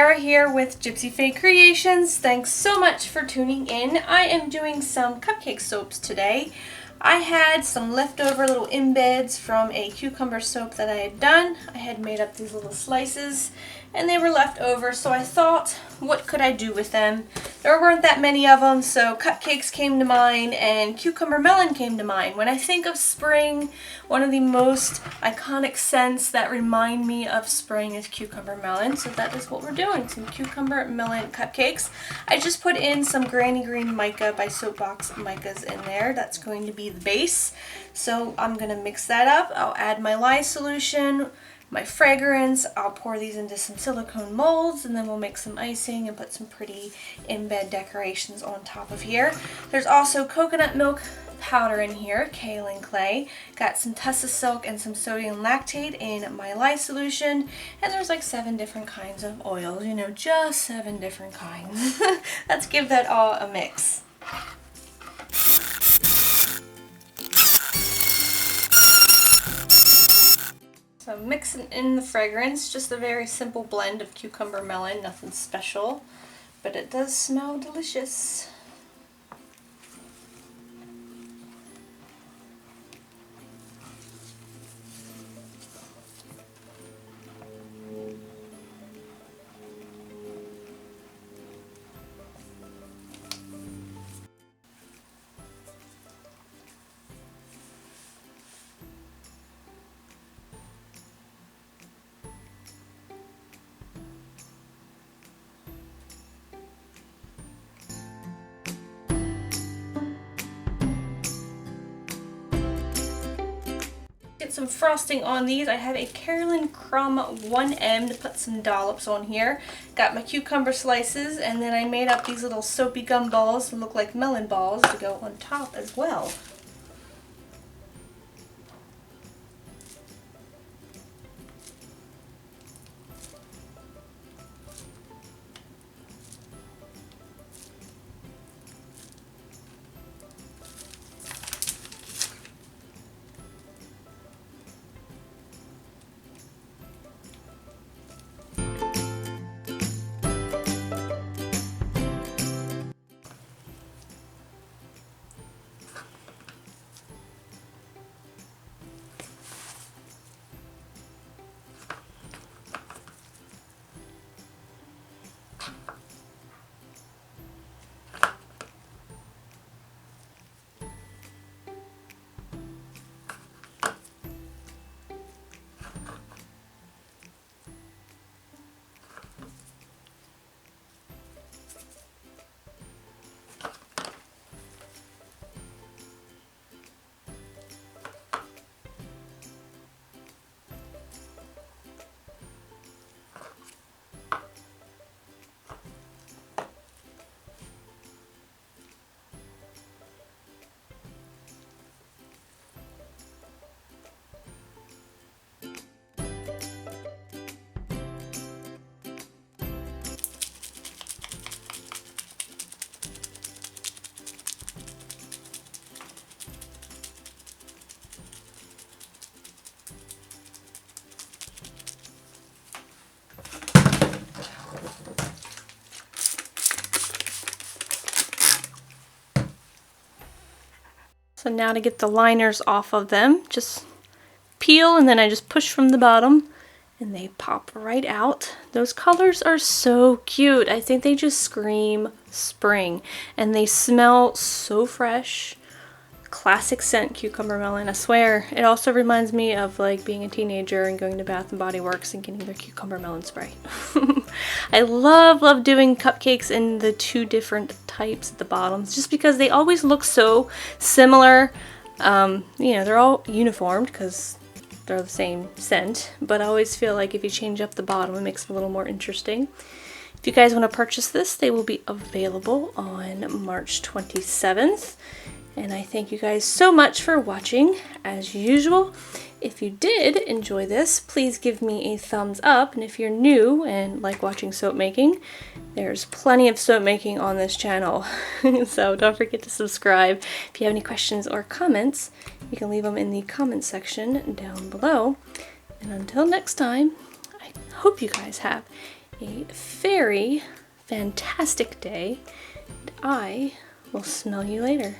Tierra here with Gypsyfae Creations. Thanks so much for tuning in. I am doing some cupcake soaps today. I had some leftover little embeds from a cucumber soap that I had done. I had made up these little slices and they were left over, so I thought, what could I do with them? There weren't that many of them, so cupcakes came to mind and cucumber melon came to mind. When I think of spring, one of the most iconic scents that remind me of spring is cucumber melon, so that is what we're doing, some cucumber melon cupcakes. I just put in some Granny Green Mica by Soapbox Micas in there. That's going to be the base. So I'm going to mix that up. I'll add my lye solution, my fragrance. I'll pour these into some silicone molds, and then we'll make some icing and put some pretty embed decorations on top of here. There's also coconut milk powder in here, kaolin clay. Got some tussa silk and some sodium lactate in my lye solution, and there's like 7 different kinds of oils, you know, just 7 different kinds. Let's give that all a mix. So I'm mixing in the fragrance, just a very simple blend of cucumber melon, nothing special, but it does smell delicious. Get some frosting on these. I have a Carolyn Crumb 1M to put some dollops on here. Got my cucumber slices, and then I made up these little soapy gum balls to look like melon balls to go on top as well. So now to get the liners off of them, just peel and then I just push from the bottom and they pop right out. Those colors are so cute. I think they just scream spring and they smell so fresh. Classic scent cucumber melon, I swear. It also reminds me of like being a teenager and going to Bath and Body Works and getting their cucumber melon spray. I love doing cupcakes in the 2 different types at the bottoms just because they always look so similar. You know, they're all uniformed because they're the same scent, but I always feel like if you change up the bottom it makes it a little more interesting. If you guys want to purchase this, they will be available on March 27th. And I thank you guys so much for watching, as usual. If you did enjoy this, please give me a thumbs up. And if you're new and like watching soap making, there's plenty of soap making on this channel. So don't forget to subscribe. If you have any questions or comments, you can leave them in the comments section down below. And until next time, I hope you guys have a very fantastic day. I will smell you later.